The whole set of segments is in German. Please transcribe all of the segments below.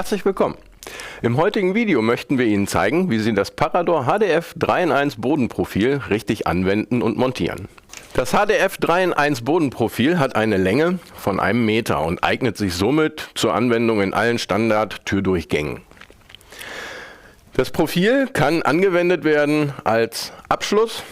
Herzlich willkommen! Im heutigen Video möchten wir Ihnen zeigen, wie Sie das Parador HDF 3-in-1 Bodenprofil richtig anwenden und montieren. Das HDF 3-in-1 Bodenprofil hat eine Länge von 1 Meter und eignet sich somit zur Anwendung in allen Standard-Türdurchgängen. Das Profil kann angewendet werden als Abschluss,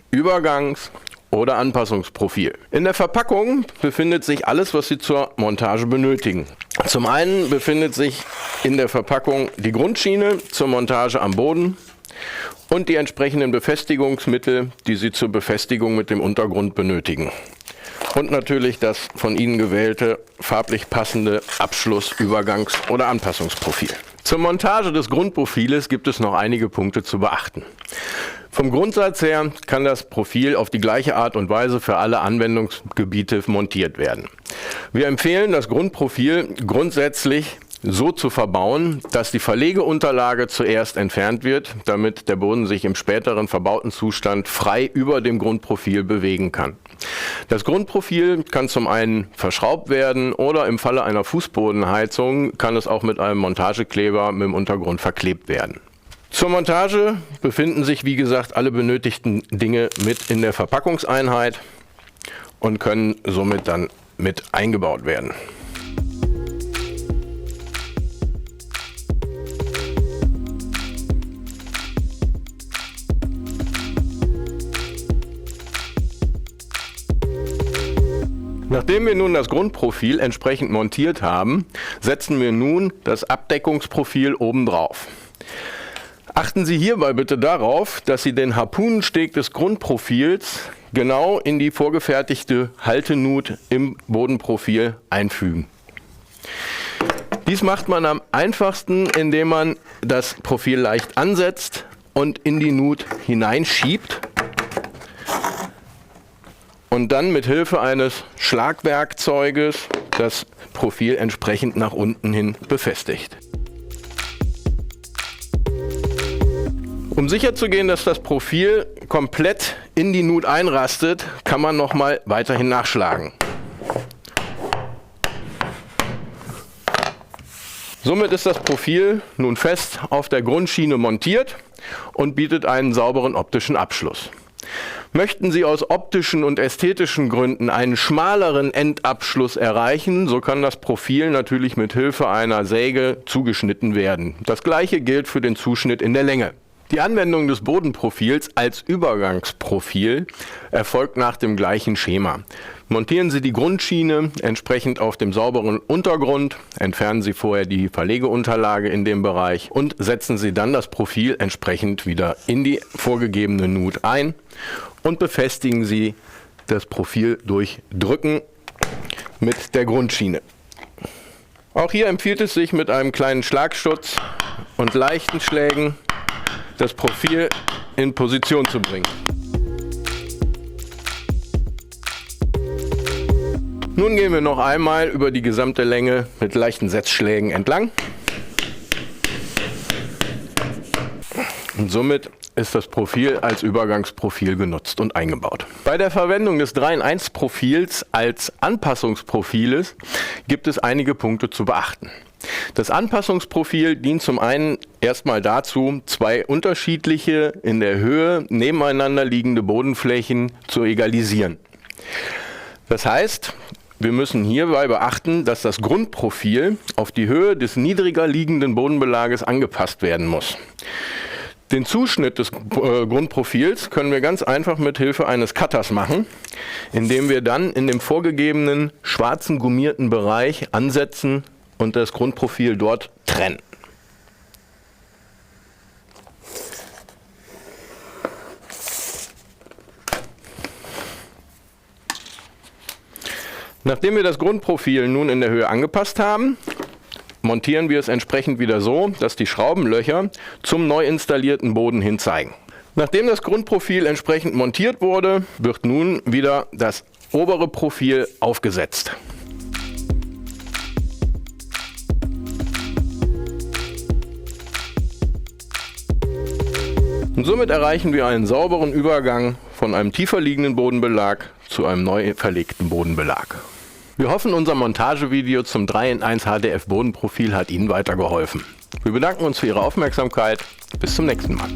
Übergangs- oder Anpassungsprofil. In der Verpackung befindet sich alles, was Sie zur Montage benötigen. Zum einen befindet sich in der Verpackung die Grundschiene zur Montage am Boden und die entsprechenden Befestigungsmittel, die Sie zur Befestigung mit dem Untergrund benötigen. Und natürlich das von Ihnen gewählte, farblich passende Abschluss-, Übergangs- oder Anpassungsprofil. Zur Montage des Grundprofiles gibt es noch einige Punkte zu beachten. Vom Grundsatz her kann das Profil auf die gleiche Art und Weise für alle Anwendungsgebiete montiert werden. Wir empfehlen, das Grundprofil grundsätzlich so zu verbauen, dass die Verlegeunterlage zuerst entfernt wird, damit der Boden sich im späteren verbauten Zustand frei über dem Grundprofil bewegen kann. Das Grundprofil kann zum einen verschraubt werden oder im Falle einer Fußbodenheizung kann es auch mit einem Montagekleber mit dem Untergrund verklebt werden. Zur Montage befinden sich, wie gesagt, alle benötigten Dinge mit in der Verpackungseinheit und können somit dann mit eingebaut werden. Nachdem wir nun das Grundprofil entsprechend montiert haben, setzen wir nun das Abdeckungsprofil oben drauf. Achten Sie hierbei bitte darauf, dass Sie den Harpunensteg des Grundprofils genau in die vorgefertigte Haltenut im Bodenprofil einfügen. Dies macht man am einfachsten, indem man das Profil leicht ansetzt und in die Nut hineinschiebt und dann mit Hilfe eines Schlagwerkzeuges das Profil entsprechend nach unten hin befestigt. Um sicherzugehen, dass das Profil komplett in die Nut einrastet, kann man nochmal weiterhin nachschlagen. Somit ist das Profil nun fest auf der Grundschiene montiert und bietet einen sauberen optischen Abschluss. Möchten Sie aus optischen und ästhetischen Gründen einen schmaleren Endabschluss erreichen, so kann das Profil natürlich mit Hilfe einer Säge zugeschnitten werden. Das gleiche gilt für den Zuschnitt in der Länge. Die Anwendung des Bodenprofils als Übergangsprofil erfolgt nach dem gleichen Schema. Montieren Sie die Grundschiene entsprechend auf dem sauberen Untergrund, entfernen Sie vorher die Verlegeunterlage in dem Bereich und setzen Sie dann das Profil entsprechend wieder in die vorgegebene Nut ein und befestigen Sie das Profil durch Drücken mit der Grundschiene. Auch hier empfiehlt es sich, mit einem kleinen Schlagschutz und leichten Schlägen das Profil in Position zu bringen. Nun gehen wir noch einmal über die gesamte Länge mit leichten Setzschlägen entlang. Und somit ist das Profil als Übergangsprofil genutzt und eingebaut. Bei der Verwendung des 3-in-1 Profils als Anpassungsprofiles gibt es einige Punkte zu beachten. Das Anpassungsprofil dient zum einen erstmal dazu, zwei unterschiedliche in der Höhe nebeneinander liegende Bodenflächen zu egalisieren. Das heißt, wir müssen hierbei beachten, dass das Grundprofil auf die Höhe des niedriger liegenden Bodenbelages angepasst werden muss. Den Zuschnitt des Grundprofils können wir ganz einfach mit Hilfe eines Cutters machen, indem wir dann in dem vorgegebenen schwarzen gummierten Bereich ansetzen und das Grundprofil dort trennen. Nachdem wir das Grundprofil nun in der Höhe angepasst haben, montieren wir es entsprechend wieder so, dass die Schraubenlöcher zum neu installierten Boden hin zeigen. Nachdem das Grundprofil entsprechend montiert wurde, wird nun wieder das obere Profil aufgesetzt. Und somit erreichen wir einen sauberen Übergang von einem tiefer liegenden Bodenbelag zu einem neu verlegten Bodenbelag. Wir hoffen, unser Montagevideo zum 3-in-1 HDF Bodenprofil hat Ihnen weitergeholfen. Wir bedanken uns für Ihre Aufmerksamkeit. Bis zum nächsten Mal.